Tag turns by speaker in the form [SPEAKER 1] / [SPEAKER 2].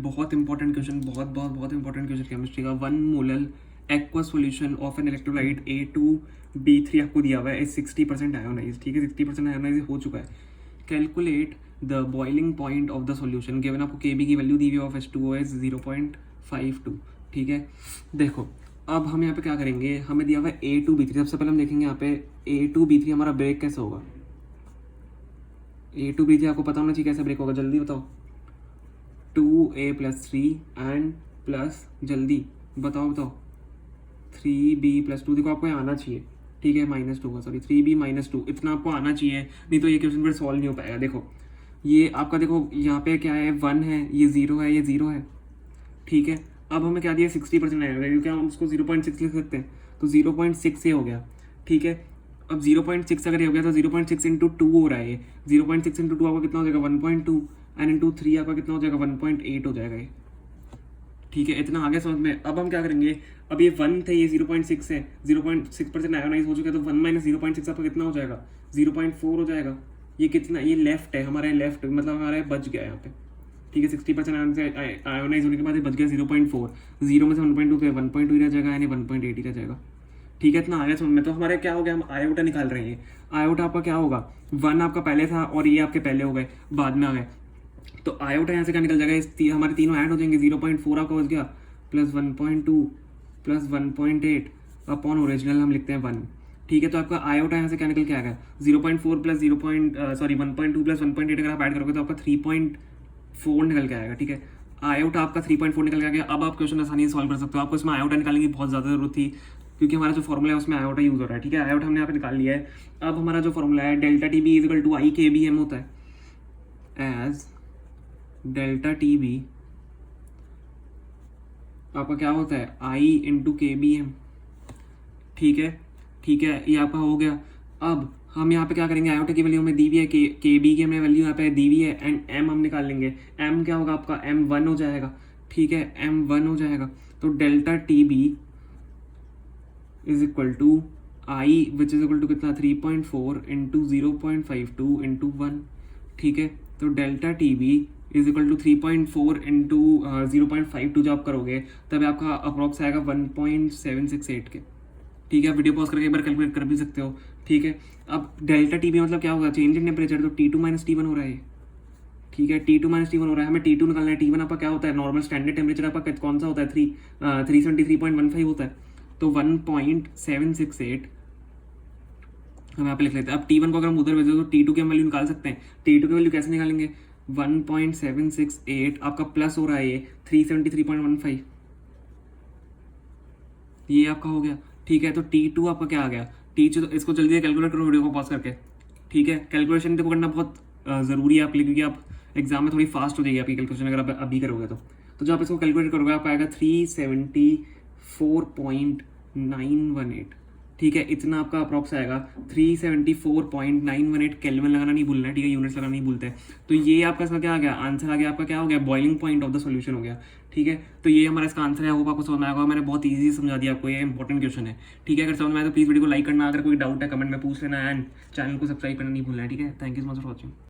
[SPEAKER 1] बहुत important question, बहुत बहुत बहुत इंपॉर्टेंट क्वेश्चन केमिस्ट्री का। 1 molar aqua solution of an electrolyte A2B3 आपको दिया हुआ है, 60% आयोनाइज, ठीक है, 60% आयोनाइज हो चुका है। Calculate the boiling point of the solution given, आपको Kb की वैल्यू दी हुई है ऑफ H2O इज 0.52, ठीक है। देखो अब हम यहाँ पे क्या करेंगे, हमें दिया हुआ है A2B3। सबसे पहले हम देखेंगे यहाँ पे A2B3 हमारा ब्रेक कैसे होगा। A2B3 आपको पता होना चाहिए कैसे ब्रेक होगा, जल्दी बताओ। 2A+3 एंड प्लस, जल्दी बताओ 3B+2। देखो आपको यहाँ आना चाहिए, ठीक है, -2 का, सॉरी 3B-2, इतना आपको आना चाहिए, नहीं तो ये क्वेश्चन फिर सॉल्व नहीं हो पाएगा। देखो ये आपका, देखो यहाँ पे क्या है, 1 है, ये 0 है, ये 0 है, ठीक है। अब हमें क्या दिया, 60% आएगा, क्योंकि हम उसको 0.6 लिख सकते हैं, तो 0.6 ये हो गया, ठीक है। अब 0.6 अगर ये हो गया तो 0.6 इंटू 2 हो रहा है, ये 0.6 इंटू 2 आपका कितना हो जाएगा, 1.2, एंड इंटू 3 आपका कितना हो जाएगा, 1.8 हो जाएगा ये, ठीक है। इतना आगे समझ में। अब हम क्या करेंगे, अब ये 1 थे, ये 0.6 है, 0.6% आयोनाइज हो चुका है, तो 1 माइनस 0.6 आपका कितना हो जाएगा, 0.4 हो जाएगा। ये कितना, ये लेफ्ट है हमारा, लेफ्ट मतलब हमारा बच गया यहाँ पे, ठीक है। 60% आयोनाइज होने के बाद ये बच गया 0.4, 0 में से 1.2 तो 1.2 ही रह जाएगा, यानी 1.8 ही रह जाएगा, ठीक है। इतना आगे समझ में। तो हमारे क्या हो गया, हम आयोटा निकाल रहे हैं। आयोटा आपका क्या होगा, 1 आपका पहले था और ये आपके पहले हो गए, बाद में आ गए, तो आयोटा यहाँ से क्या निकल जाएगा, हमारे तीनों ऐड हो जाएंगे। 0.4 आपका बच गया, प्लस 1.2 प्लस 1.8 अपॉन ओरिजिनल हम लिखते हैं 1, ठीक है। तो आपका आयोटा यहाँ से क्या निकल के आएगा, 0.4 प्लस 1.2 प्लस 1.8 अगर आप ऐड करोगे तो आपका 3.4 निकल के आएगा, ठीक है। आयोटा आपका 3.4 निकल के आ गया। अब आप क्वेश्चन आसानी से सॉल्व कर सकते हो। आपको इसमें आयोटा निकालने की बहुत ज़्यादा जरूरत थी, क्योंकि हमारा जो फॉर्मूला है उसमें आयोटा यूज हो रहा है, ठीक है। आयोटा हमने यहाँ पे निकाल लिया है। अब हमारा जो फॉर्मूला है delta T B equal to I K B M होता है, एज डेल्टा टी बी आपका क्या होता है, आई इंटू के बी एम, ठीक है, ठीक है, ये आपका हो गया। अब हम यहाँ पे क्या करेंगे, आयोटा की वैल्यू हमें दी हुई है, के बी की हमें वैल्यू यहाँ पे दी हुई है, एंड एम हम निकाल लेंगे। एम क्या होगा आपका, M1 हो जाएगा, ठीक है, M1 हो जाएगा। तो delta T b is equal to I which is equal to कितना, 3.4 इंटू 0.52 इंटू 1, ठीक है। तो delta T b is equal to 3.4 into 0.52 जब आप करोगे तब आपका अप्रॉक्स आएगा 1.768 के, ठीक है। वीडियो पॉज करके एक बार कैलकुलेट कर भी सकते हो, ठीक है। अब डेल्टा टी बी मतलब क्या होगा, चेंज इन टेम्परेचर, तो T2 माइनस T1 हो रहा है, ठीक है। T2 माइनस T1 हो रहा है, हमें T2 निकालना है। T1 आपका क्या होता है, नॉर्मल स्टैंडर्ड टेम्परेचर आपका कौन सा होता है, 373.15 होता है, तो 1.768 हम यहाँ पे लिख लेते हैं। अब T1 को अगर हम उधर भेजें तो T2 की हम वैल्यू निकाल सकते हैं। T2 की वैल्यू कैसे निकालेंगे, 1.768 आपका प्लस हो रहा है, ये 373.15, ये आपका हो गया, ठीक है। तो T2 आपका क्या आ गया, T2, तो इसको जल्दी से कैलकुलेट करो वीडियो को पॉज करके, ठीक है। कैलकुलेशन देखो करना बहुत ज़रूरी है आपके लिए, क्योंकि आप एग्जाम में थोड़ी फास्ट हो जाएगी आपकी कैलकुलेशन अगर आप अभी करोगे तो जब आप इसको कैलकुलेट करोगे आपका आएगा 374.918, ठीक है। इतना आपका अप्रॉक्स आएगा, 374.918 केल्विन लगाना नहीं भूलना है, ठीक है, यूनिट्स लगाना नहीं भूलते हैं। तो ये आपका इसका क्या आ गया, आंसर आ गया आपका, क्या हो गया, boiling point of the solution हो गया, ठीक है। तो ये हमारा इसका आंसर है। होप आपको समझ में आएगा, मैंने बहुत ईजी समझा दिया आपको, ये इंपॉर्टेंट क्वेश्चन है, ठीक है। अगर समझ में आए तो प्लीज़ वीडियो को लाइक करना, अगर कोई डाउट है कमेंट में पूछ लेना, एंड चैनल को सब्सक्राइब करना नहीं भूलना है, ठीक है। Thank you so much for watching.